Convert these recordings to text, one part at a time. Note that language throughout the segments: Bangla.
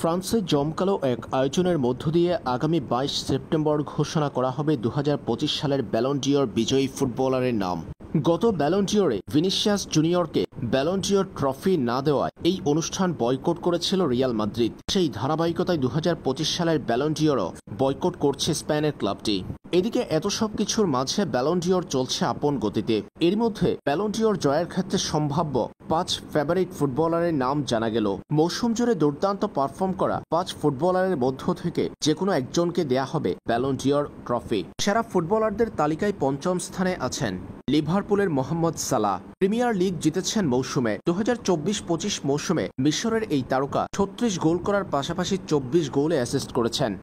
ফ্রান্সে জমকালো এক আয়োজনের মধ্য দিয়ে আগামী ২২ সেপ্টেম্বর ঘোষণা করা হবে ২০২৫ সালের ব্যালন ডিওর বিজয়ী ফুটবলারের নাম। গত ব্যালন ডিওরে ভিনিসিয়াস জুনিয়রকে ব্যালন ডিওর ট্রফি না দেওয়ায় এই অনুষ্ঠান বয়কট করেছিল রিয়াল মাদ্রিদ। সেই ধারাবাহিকতায় ২০২৫ সালের ব্যালন ডিওরও বয়কট করছে স্পেনের ক্লাবটি। এদিকে এত সব কিছুর মাঝে ব্যালন ডিওর চলছে আপন গতিতে। এর মধ্যে ব্যালন ডিওর জয়ের ক্ষেত্রে সম্ভাব্য ৫ ফেভারিট ফুটবলারের নাম জানা গেল। মৌসুম জুড়ে দুর্দান্ত পারফর্ম করা ৫ ফুটবলারের মধ্য থেকে যে কোনো একজনকে দেয়া হবে ব্যালন ডিওর ট্রফি। সেরা ফুটবলারদের তালিকায় পঞ্চম স্থানে আছেন লিভারপুলের মোহাম্মদ সালাহ। প্রিমিয়ার লিগ জিতেছেন মৌসুমে। ২০২৪-২৫ মৌসুমে মিশরের এই তারকা ৩৬ গোল করার পাশাপাশি ২৪ গোলে অ্যাসিস্ট করেছেন।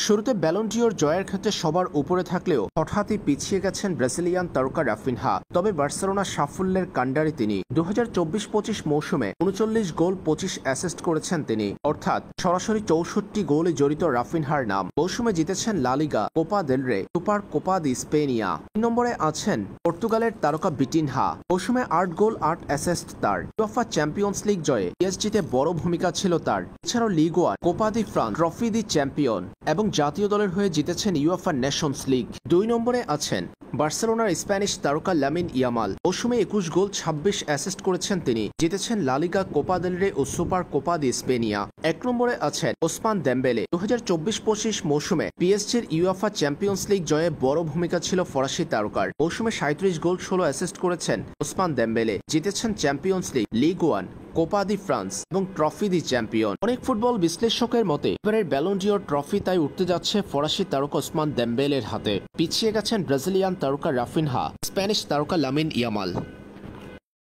শুরুতে ব্যালন ডিওর জয়ের ক্ষেত্রে সবার উপরে থাকলেও হঠাৎই পিছিয়ে গেছেন ব্রাজিলিয়ান তারকা রাফিনহা। তবে বার্সেলোনার সাফল্যের কাণ্ডারি তিনি। ২০২৪-২৫ মৌসুমে ৩৯ গোল ২৫ অ্যাসিস্ট করেছেন তিনি, অর্থাৎ সরাসরি ৬৪ গোলে জড়িত রাফিনহার নাম। মৌসুমে জিতেছেন লা লিগা, কোপা দেল রে, সুপার কোপা দি স্পেনিয়া। ৩ নম্বরে আছেন পর্তুগালের তারকা বিটিনহা। মৌসুমে ৮ গোল ৮ অ্যাসিস্ট তার। ইউএফা চ্যাম্পিয়ন্স লিগ জয়ে পিএসজিতে বড় ভূমিকা ছিল তার। এছাড়াও league One, Coupe de France, trophy des champion এবং জাতীয় দলের হয়ে জিতেছেন ইউএফা নেশনস লিগ। ২ নম্বরে আছেন বার্সেলোনার স্প্যানিশ তারকা লামিন ইয়ামাল। মৌসুমে ২১ গোল ২৬ অ্যাসিস্ট করেছেন তিনি। জিতেছেন লা লিগা, কোপা দেল রে ও সুপার কোপা দি স্পেনিয়া। ১ নম্বরে আছেন ওসমান দেমবেলে। ২০২৪-২৫ মৌসুমে পিএসজির ইউএফা চ্যাম্পিয়ন্স লিগ জয়ে বড় ভূমিকা ছিল ফরাসি তারকার। মৌসুমে ৩৭ গোল ১৬ অ্যাসিস্ট করেছেন ওসমান দেমবেলে। জিতেছেন Champions League, League One, Coupe de France এবং ট্রফি দি চ্যাম্পিয়ন। অনেক ফুটবল বিশ্লেষকের মতে এবারের ব্যালন ডিওর ট্রফি তাই উঠতে যাচ্ছে ফরাসি তারকা ওসমান দেমবেলের হাতে। পিছিয়ে গেছেন ব্রাজিলিয়ান তারকা রাফিনহা, স্প্যানিশ তারকা লামিন ইয়ামাল।